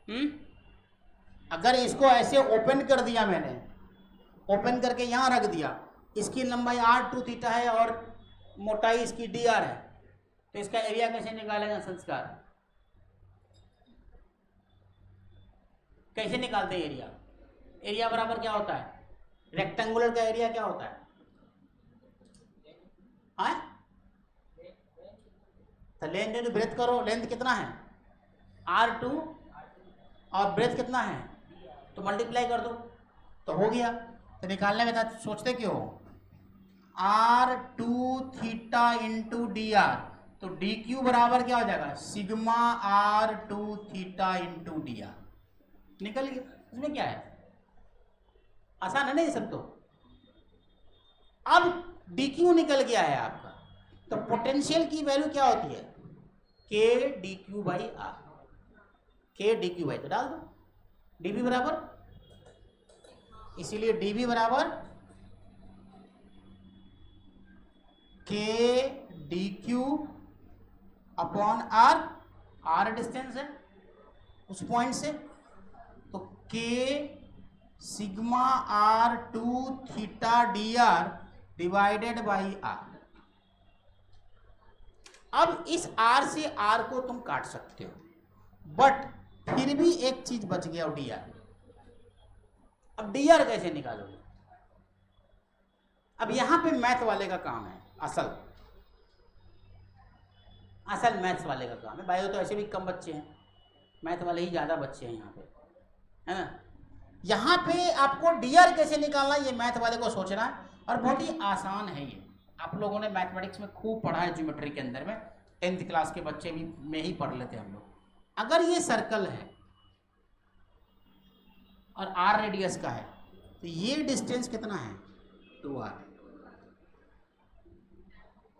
अगर इसको ऐसे ओपन कर दिया मैंने, ओपन करके यहां रख दिया, इसकी लंबाई r2 थीटा है और मोटाई इसकी dr है, तो इसका एरिया कैसे निकालेगा संस्कार? कैसे निकालते हैं एरिया? एरिया बराबर क्या होता है? रेक्टेंगुलर का एरिया क्या होता है? हाँ, तो लेंथ इंटू ब्रेथ करो, लेंथ कितना है? r2 और ब्रेथ कितना है? तो मल्टीप्लाई कर दो तो हो गया। तो निकालने में था सोचते क्यों? r2 theta into D R, तो डी क्यू बराबर क्या हो जाएगा? Sigma r2 theta into D R. निकल गया। इसमें क्या है, आसान है ना ये सब। तो अब डी क्यू निकल गया है आपका, तो पोटेंशियल की वैल्यू क्या होती है? K d q by r, k d q by, तो डाल दो डीबी बराबर, इसीलिए डीबी बराबर k d q upon r, r distance है उस पॉइंट से, तो k sigma r2 theta d r divided by r. अब इस r से r को तुम काट सकते हो, बट फिर भी एक चीज बच गया, डी आर। अब डी आर कैसे निकालोगे? अब यहां पे मैथ वाले का काम है, असल मैथ्स वाले का काम है। बायो तो ऐसे भी कम बच्चे हैं, मैथ वाले ही ज्यादा बच्चे हैं यहाँ पे, है ना। यहाँ पे आपको डी आर कैसे निकालना ये मैथ वाले को सोचना है, और बहुत ही आसान है ये। आप लोगों ने मैथमेटिक्स में खूब पढ़ा है, ज्योमेट्री के अंदर में 10th क्लास के बच्चे भी में ही पढ़ लेते हम लोग। अगर ये सर्कल है और r रेडियस का है, तो ये डिस्टेंस कितना है? 2r,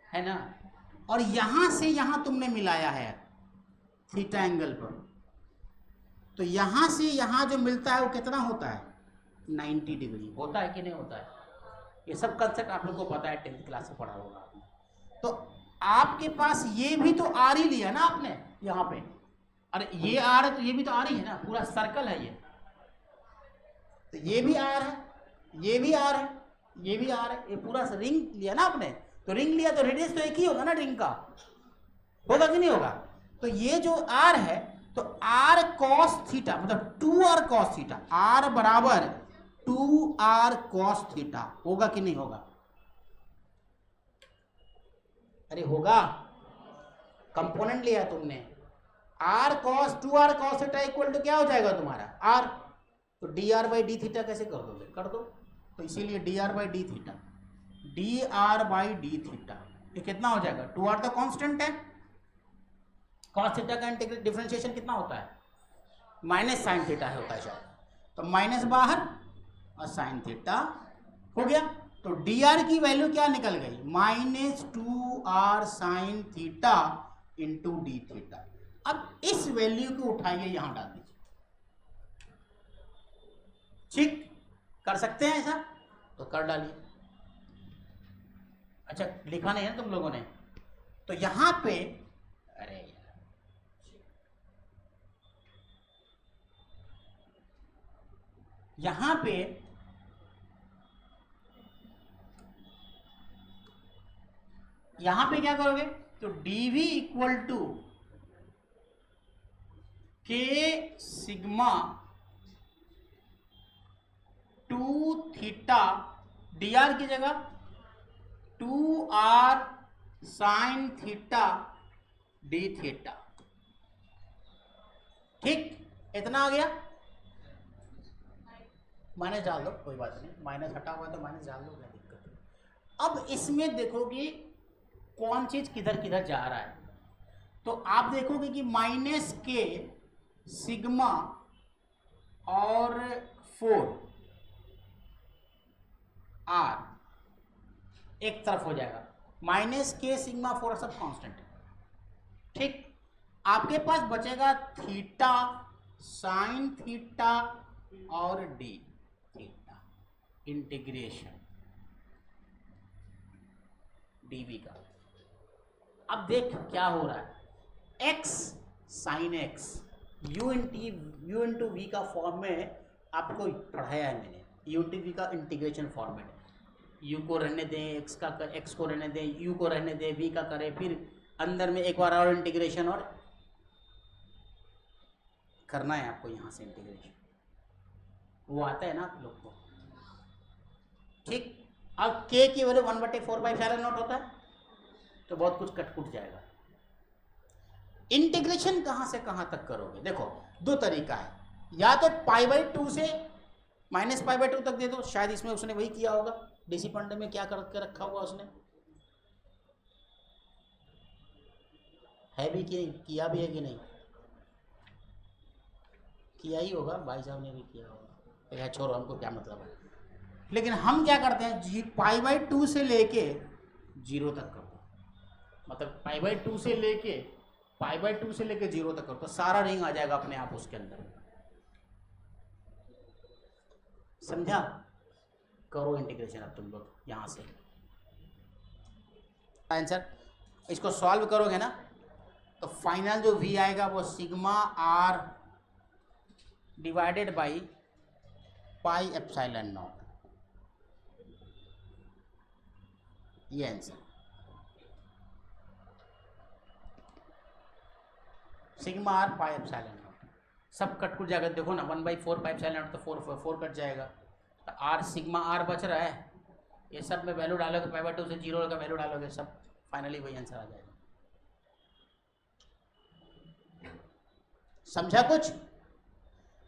है ना। और यहां से यहां तुमने मिलाया है थीटा एंगल पर, तो यहां से यहां जो मिलता है वो कितना होता है? 90 डिग्री होता है कि नहीं होता है? ये सब कंसेप्ट आप लोग को पता है, 10th क्लास से पढ़ा होगा आपने। तो आपके पास ये भी तो आर ही लिया ना आपने यहाँ पे, अरे ये आर है तो ये भी तो आर ही है ना, पूरा सर्कल है ये, तो ये भी आर है, ये भी आर है, ये भी आर है, ये पूरा रिंग लिया ना आपने। तो रिंग लिया तो रेडियस तो एक ही होगा ना रिंग का, होगा कि नहीं होगा? तो ये जो आर है, तो आर कॉस थीटा मतलब 2r कॉस थीटा, आर बराबर 2r कॉस थीटा, होगा कि नहीं होगा? अरे होगा, कंपोनेंट लिया तुमने, r cos 2r cos theta equal to क्या हो जाएगा तुम्हारा? r, तो dr बाई डी थीटा कैसे कर दोगे? कर दो। तो इसीलिए dr by D theta, dr by D theta ये कितना हो जाएगा? 2r तो कांस्टेंट है, cos थीटा का डिफरेंशिएशन कितना होता है? माइनस साइन थीटा है होता है शायद, तो माइनस बाहर और साइन थीटा हो गया। तो dr की वैल्यू क्या निकल गई? -2r sine theta into D theta. अब इस वैल्यू को उठाइए यहां डाल दीजिए, ठीक कर सकते हैं ऐसा? तो कर डालिए। अच्छा लिखा नहीं है तुम लोगों ने? तो यहां पे, अरे यार, यहां पे क्या करोगे? तो dv इक्वल टू के सिग्मा 2 थीटा dr की जगह 2r sine theta D theta, ठीक। इतना आ गया, माइनस डाल दो, कोई बात नहीं, माइनस हटा हुआ तो माइनस डाल दो, क्या दिक्कत है। अब इसमें देखोगे कौन चीज किधर किधर जा रहा है, तो आप देखोगे कि माइनस के सिग्मा और 4r एक तरफ हो जाएगा, माइनस के सिग्मा 4 सब कांस्टेंट है, ठीक। आपके पास बचेगा थीटा साइन थीटा और डी थीटा, इंटीग्रेशन डीवी का। अब देख क्या हो रहा है, x sine x u into v का फॉर्म में आपको पढ़ाया है मैंने। यू इंटू वी का इंटीग्रेशन फॉर्मेट है। यू को रहने दें, एक्स को रहने दें, यू को रहने दें, वी का करें, फिर अंदर में एक बार और इंटीग्रेशन और करना है आपको यहाँ से इंटीग्रेशन, वो आता है ना आप लोग को, ठीक। अब के की वैल्यू 1/4 होता है, तो बहुत कुछ कट जाएगा। इंटीग्रेशन कहाँ से कहाँ तक करोगे? देखो दो तरीका है, या तो π/2 से -π/2 तक दे दो, शायद इसमें उसने वही किया होगा, डीसी पांडे में क्या करके रखा हुआ उसने, है भी कि किया भी है कि नहीं, किया ही होगा, भाई साहब ने भी किया होगा, छोड़ो हमको क्या मतलब है। लेकिन हम क्या करते हैं, π/2 से लेके 0 तक कर दो, मतलब π/2 से लेके 0 तक करो, तो सारा रिंग आ जाएगा अपने आप उसके अंदर, समझा? करो इंटीग्रेशन अब तुम लोग यहाँ से। आंसर इसको सॉल्व करोगे ना, तो फाइनल जो v आएगा वो सिग्मा r डिवाइडेड बाई πε0, ये आंसर सिग्मा r πε0, सब कट कुट जाएगा। देखो ना 1/4 πε0 तो 4 कट जाएगा, तो r सिग्मा r बच रहा है, ये सब में वैल्यू डालोगे, π/2 से 0 का वैल्यू डालोगे, सब फाइनली वही आंसर आ जाएगा। समझा कुछ?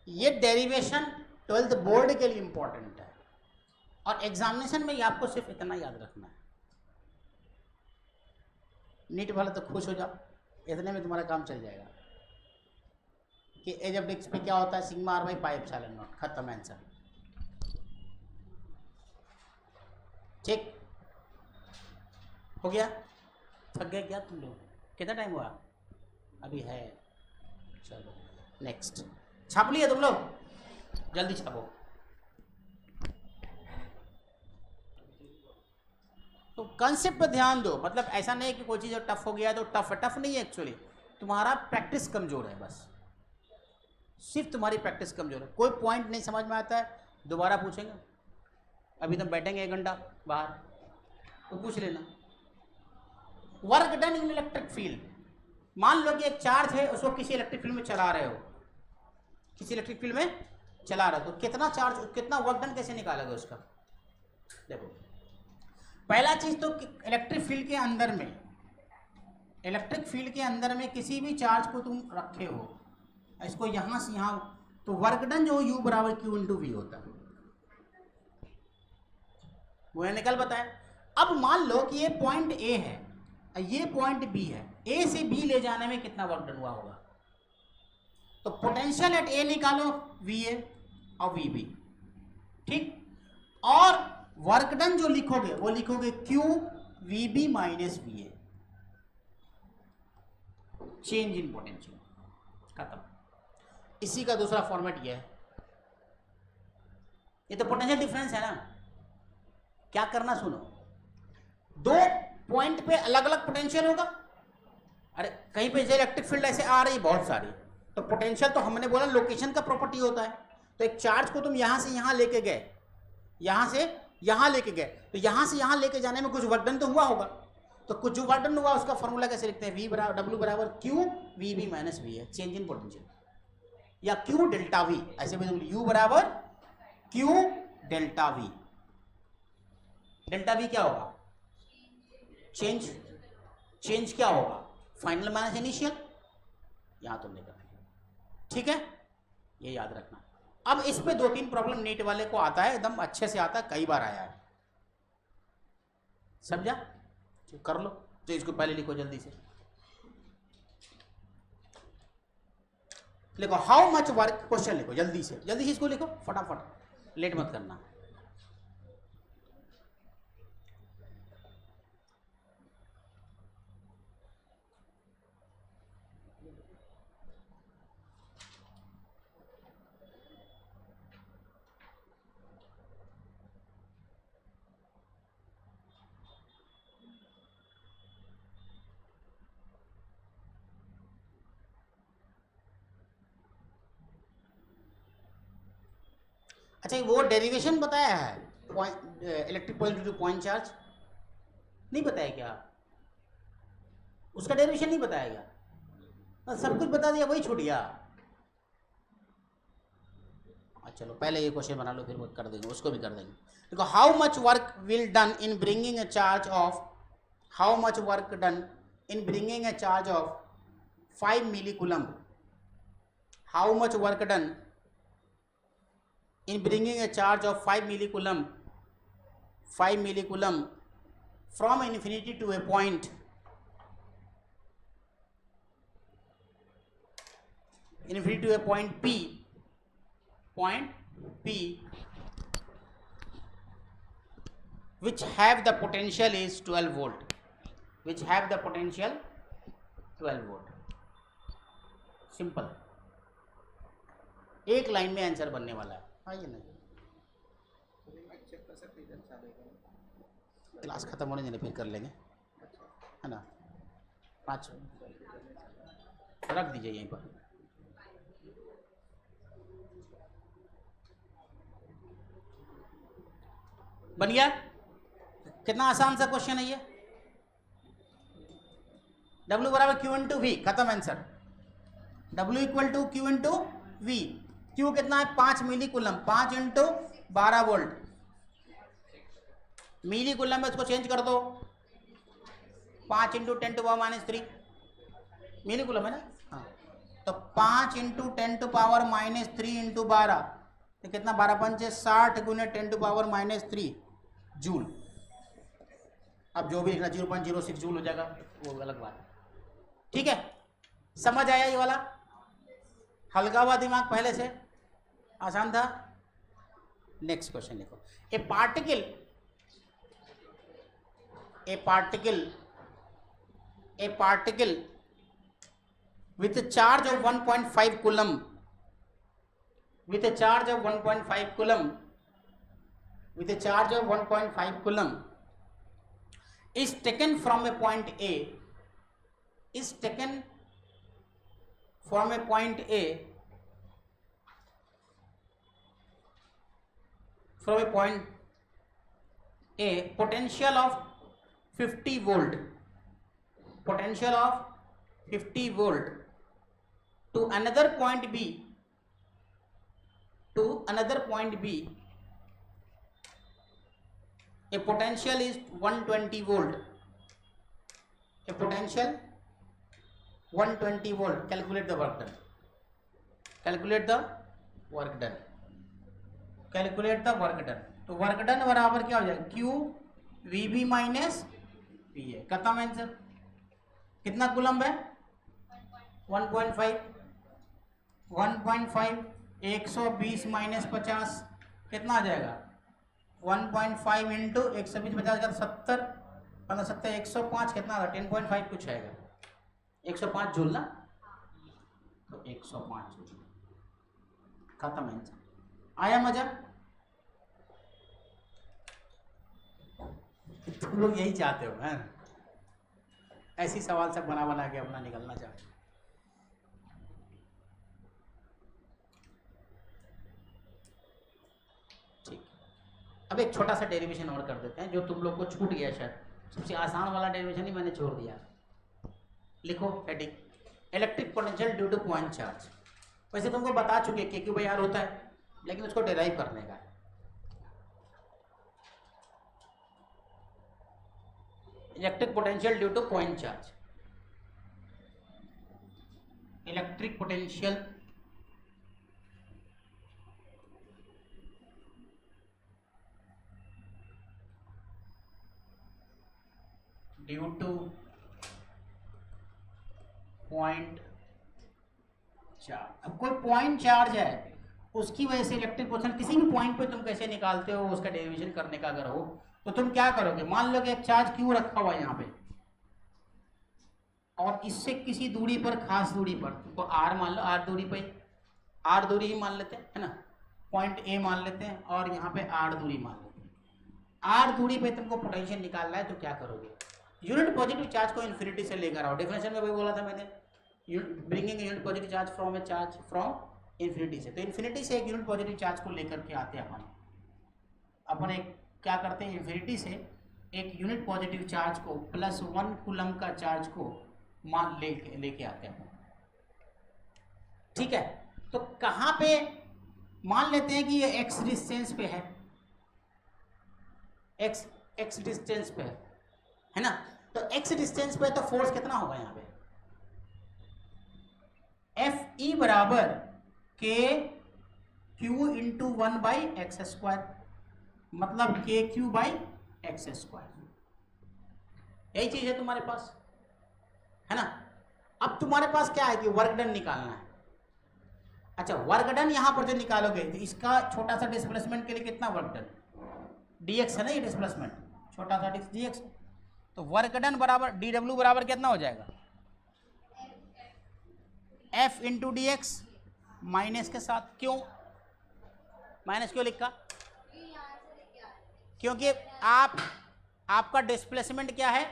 ये डेरिवेशन 12th बोर्ड के लिए इंपॉर्टेंट है, और एग्जामिनेशन में आपको सिर्फ इतना याद रखना है। नीट वाला तो खुश हो जाओ, इतने में तुम्हारा काम चल जाएगा कि एज ऑफ डिक्स पे क्या होता है, सिग्मा r बाई πε0, खत्म आंसर, ठीक हो गया? थक गए क्या तुम लोग? कितना टाइम हुआ अभी है? चलो नेक्स्ट, छाप लिया तुम लोग? जल्दी छापो। तो कंसेप्ट पर ध्यान दो, मतलब ऐसा नहीं कि कोई चीज़ टफ हो गया तो टफ है, टफ नहीं है एक्चुअली, तुम्हारा प्रैक्टिस कमजोर है, बस सिर्फ तुम्हारी प्रैक्टिस कमजोर है। कोई पॉइंट नहीं समझ में आता है दोबारा पूछेंगे, अभी तो बैठेंगे 1 घंटा बाहर, तो पूछ लेना। वर्क डन इन इलेक्ट्रिक फील्ड, मान लो कि एक चार्ज है, उसको किसी इलेक्ट्रिक फील्ड में चला रहे हो, किसी इलेक्ट्रिक फील्ड में चला रहे हो, तो कितना चार्ज, कितना वर्क डन कैसे निकालोगे उसका? देखो पहला चीज तो इलेक्ट्रिक फील्ड के अंदर में, इलेक्ट्रिक फील्ड के अंदर में किसी भी चार्ज को तुम रखे हो, इसको यहां से यहां, तो वर्क डन जो U बराबर Q इंटू V होता है, वो निकल बताया। अब मान लो कि ये पॉइंट A है, ये पॉइंट B है, A से B ले जाने में कितना वर्क डन हुआ होगा? तो पोटेंशियल एट A निकालो, VA और VB, ठीक। और वर्क डन जो लिखोगे वो लिखोगे Q VB minus VA, change in potential, खत्म। इसी का दूसरा फॉर्मेट ये है, ये तो पोटेंशियल डिफरेंस है ना। क्या करना सुनो, दो पॉइंट पे अलग अलग पोटेंशियल होगा, अरे कहीं पे इलेक्ट्रिक फील्ड ऐसे आ रही बहुत सारी, तो पोटेंशियल तो हमने बोला लोकेशन का प्रॉपर्टी होता है। तो एक चार्ज को तुम यहां से यहां लेके गए, यहां से यहां लेके गए, तो यहां से यहां लेके जाने में कुछ वर्क डन तो हुआ होगा, तो कुछ जो वर्क डन हुआ उसका फॉर्मूला कैसे लिखते हैं, W बराबर Q VB माइनस V है, चेंज इन पोटेंशियल, या Q डेल्टा V, ऐसे भी U बराबर Q delta V। Delta V क्या होगा? चेंज क्या होगा? फाइनल माइनस इनिशियल, यहां तुमने कर दिया, ठीक है, ये याद रखना। अब इस पे 2-3 प्रॉब्लम नीट वाले को आता है, एकदम अच्छे से आता है, कई बार आया है, समझा? तो कर लो, तो इसको पहले लिखो जल्दी से, लिखो हाउ मच वर्क, क्वेश्चन लिखो जल्दी से इसको लिखो फटाफट, लेट मत करना। अच्छा वो डेरिवेशन बताया है point electric potential due two point charge, नहीं बताया क्या? उसका डेरिवेशन नहीं बताया गया, सब कुछ बता दिया, वही छूट गया। चलो पहले ये क्वेश्चन बना लो, फिर वो कर देंगे, उसको भी कर देंगे। देखो, how much work will done in bringing a charge of, how much work done in bringing a charge of 5 milli coulomb, how much work done in bringing a charge of 5 millicoulomb from infinity to a point point P which have the potential is 12 volt, which have the potential 12 volt। Simple, एक line में answer बनने वाला है। आइए ना, class खत्म होने देने, फिर कर लेंगे, है ना। 5 रख दीजिए यहीं पर। बन गया? कितना आसान सा क्वेश्चन है ये। W बराबर Q इंटू वी, खत्म answer. W equal to Q into v. Q कितना है? 5 milli coulomb, 5 into 12 volt. Milli coulomb में इसको चेंज कर दो, 5 into 10 to power -3 milli coulomb है ना। हाँ, तो 5 इंटू 10 टू पावर -3 इंटू 12, तो कितना? 12 पंचे 60 गुने 10 टू पावर -3 जूल। अब जो भी लिखना 0.06 जूल हो जाएगा, वो अलग बात है। ठीक है, समझ आया ये वाला? हल्का हुआ दिमाग पहले से, आसान था। नेक्स्ट क्वेश्चन लिखो। ए particle with a charge of 1.5 coulomb, with a charge of 1.5 coulomb, with a charge of 1.5 coulomb is taken from a point A, is taken from a point A, from a point A, potential of 50 volt, potential of 50 volt to another point B, to another point B, a potential is 120 volt, a potential 120 volt, calculate the work done, calculate the work done, calculate the work done। तो work done बराबर क्या हो जाएगा? Q VB minus P है, खत्म answer. कितना coulomb है? 1.5, 120 minus 50 कितना आ जाएगा? 1.5 इंटू 120 50 का 70, 15 70 105, कितना आ रहा? 10.5 कुछ आएगा, 105 जूल ना, तो 105 जूल, खत्म आंसर। आया मजा? तुम लोग यही चाहते हो, हैं? ऐसी सवाल सब बना बना के अपना निकलना चाहते। ठीक, अब एक छोटा सा डेरिवेशन और कर देते हैं जो तुम लोग को छूट गया शायद। सबसे आसान वाला डेरिवेशन ही मैंने छोड़ दिया। लिखो heading, electric potential due two point charge. वैसे तुमको बता चुके कि क्यू बाई आर होता है, लेकिन उसको डेराइव करने का है। Electric potential due two point charge, electric potential due two point charge. अब कोई पॉइंट चार्ज है, उसकी वजह से इलेक्ट्रिक पोटेंशियल किसी भी पॉइंट पे तुम कैसे निकालते हो, उसका डेरिवेशन करने का अगर हो तो तुम क्या करोगे? मान लो कि एक चार्ज क्यू रखा हुआ है यहाँ पे, और इससे किसी दूरी पर, खास दूरी पर, तुमको आर मान लो, आर दूरी पे, आर दूरी ही मान लेते हैं, है ना, पॉइंट ए मान लेते हैं, और यहाँ पे आर दूरी मान लेते हैं। आर दूरी पे तुमको पोटेंशियल निकालना है, तो क्या करोगे? यूनिट पॉजिटिव चार्ज को इन्फिनिटी से लेकर आओ। डेफिनेशन में वही बोला था मैंने, bringing unit positive charge from A charge from infinity से। तो इन्फिनिटी से एक यूनिट पॉजिटिव चार्ज को लेकर के आते हैं अपन एक क्या करते हैं, इन्फिनिटी से एक यूनिट पॉजिटिव चार्ज को +1 कूलम का चार्ज को मान लेके आते हैं। ठीक है, तो कहाँ पे मान लेते हैं कि ये x डिस्टेंस पे है, x डिस्टेंस पे है ना। तो x डिस्टेंस पे तो फोर्स कितना होगा यहाँ पे, Fe बराबर k q इंटू 1/x², मतलब kq/x²। यही चीज है तुम्हारे पास, है ना। अब तुम्हारे पास क्या है कि वर्क डन निकालना है। अच्छा, वर्क डन यहाँ पर जो निकालोगे तो इसका छोटा सा डिस्प्लेसमेंट के लिए कितना वर्क डन, dx है ना, ये डिस्प्लेसमेंट छोटा सा dx। तो वर्क डन बराबर dw बराबर कितना हो जाएगा, f into D x, minus के साथ। क्यों माइनस क्यों लिखा, क्योंकि आपका डिस्प्लेसमेंट क्या है,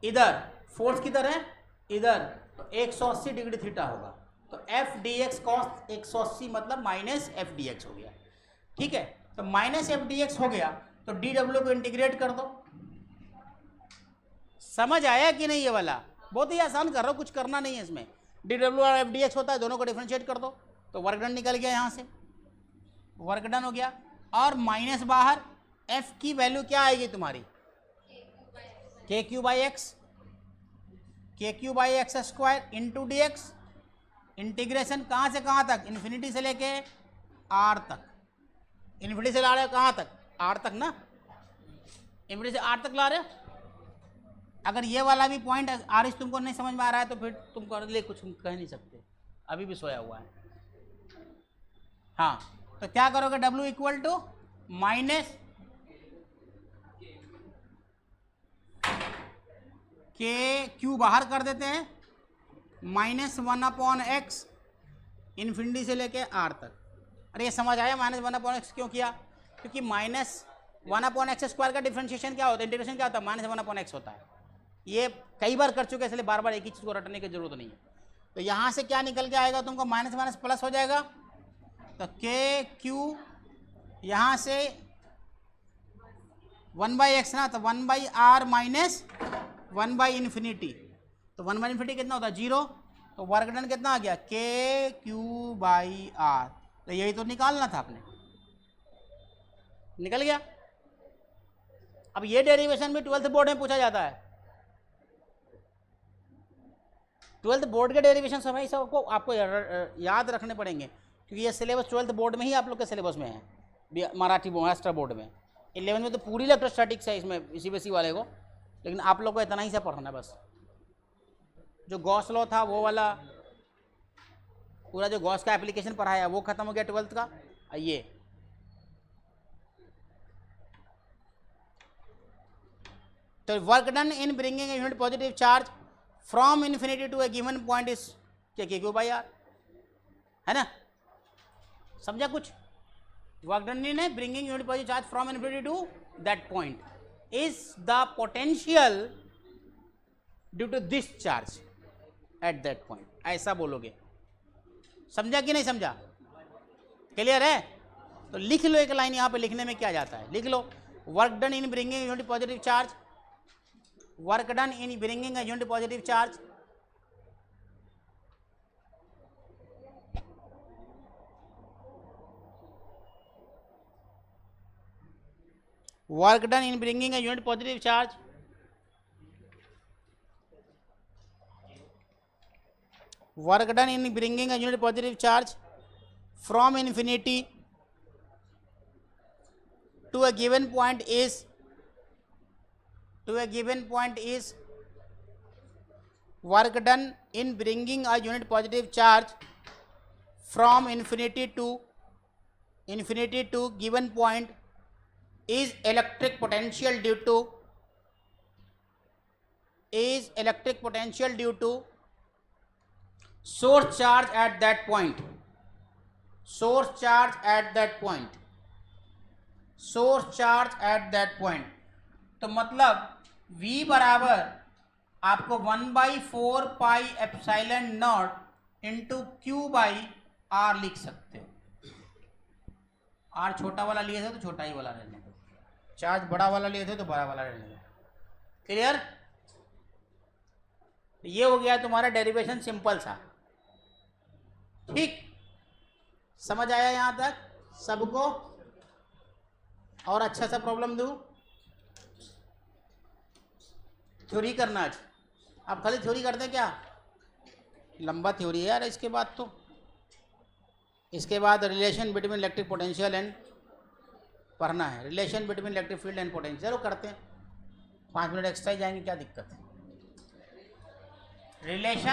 इधर फोर्स किधर है, इधर, तो 180 डिग्री थीटा होगा। तो एफ डी एक्स कॉस 180 मतलब माइनस एफ डी एक्स हो गया। ठीक है, तो माइनस एफ डी एक्स हो गया, तो डी डब्ल्यू को इंटीग्रेट कर दो। समझ आया कि नहीं, ये वाला बहुत ही आसान कर रहा हूँ, कुछ करना नहीं है इसमें। डी डब्ल्यू और एफ डी एक्स होता है, दोनों को डिफरेंशिएट कर दो, तो वर्क डन निकल गया, यहाँ से वर्क डन हो गया। और माइनस बाहर, एफ की वैल्यू क्या आएगी तुम्हारी, kq/x, kq/x² into D x. Integration कहाँ से कहाँ तक, इन्फिनिटी से लेके आर तक। इन्फिनिटी से ला रहे हो कहाँ तक, आर तक ना, इन्फिनिटी से आर तक ला रहे हो। अगर ये वाला भी पॉइंट आर इस तुमको नहीं समझ में आ रहा है तो फिर तुम कर ले, कुछ कह नहीं सकते, अभी भी सोया हुआ है। हाँ, तो क्या करोगे, W equal to minus KQ बाहर कर देते हैं, -1/x इन्फिनिटी से लेके आर तक। अरे ये समझ आया -1/x क्यों किया, क्योंकि -1/x² का डिफरेंशिएशन क्या होता है, इंटीग्रेशन क्या होता है, -1/x होता है। ये कई बार कर चुके हैं, इसलिए बार बार एक ही चीज़ को रटने की जरूरत नहीं है। तो यहाँ से क्या निकल के आएगा तुमको, माइनस प्लस हो जाएगा। तो KQ यहाँ से 1/x ना, तो 1/r माइनस 1/∞। तो 1/∞ कितना होता है, 0। तो वर्क डन कितना आ गया, KQ/r। तो यही तो निकालना था आपने, निकल गया। अब ये डेरिवेशन भी 12th बोर्ड में पूछा जाता है। 12th बोर्ड के डेरिवेशन सभी सबको आपको याद रखने पड़ेंगे, क्योंकि ये सिलेबस 12th बोर्ड में ही आप लोग के सिलेबस में है, मराठी महाराष्ट्र बोर्ड में। 11th में तो पूरी इलेक्ट्रोस्टैटिक्स है इसमें, CBSE वाले को, लेकिन आप लोग को इतना ही से पढ़ना है बस। जो गॉस लॉ था वो वाला पूरा, जो गॉस का एप्लीकेशन पढ़ाया वो खत्म हो गया 12th का। ये तो work done in bringing a unit positive charge from infinity to a given point is KQ/r, है ना। समझा कुछ, work done in bringing unit positive charge from infinity to that point is the potential due to this charge at that point, ऐसा बोलोगे। समझा कि नहीं समझा, क्लियर है। तो लिख लो, एक लाइन यहाँ पे लिखने में क्या जाता है, लिख लो, work done in bringing unit positive charge, work done in bringing unit positive charge work done in bringing a unit positive charge work done in bringing a unit positive charge from infinity to a given point is work done in bringing a unit positive charge from infinity to given point is electric potential due to source charge at that point, तो मतलब V बराबर आपको 1/4 pi epsilon not into Q/r r लिख सकते हो। Are छोटा वाला लिए थे तो छोटा ही वाला रहने दो, चार्ज बड़ा वाला लिए थे तो बड़ा वाला रहने दो। क्लियर? ये हो गया तुम्हारा डेरिवेशन सिंपल सा। ठीक, समझ आया यहाँ तक सबको? और अच्छा सा प्रॉब्लम दूँ? थ्योरी करना आज, आप खाली थ्योरी करते क्या? लंबा थ्योरी है यार इसके बाद तो। इसके बाद relation between electric potential and पढ़ना है, relation between electric field and potential. चलो करते हैं, 5 मिनट एक्स्ट्रा ही जाएंगे, क्या दिक्कत है। रिलेशन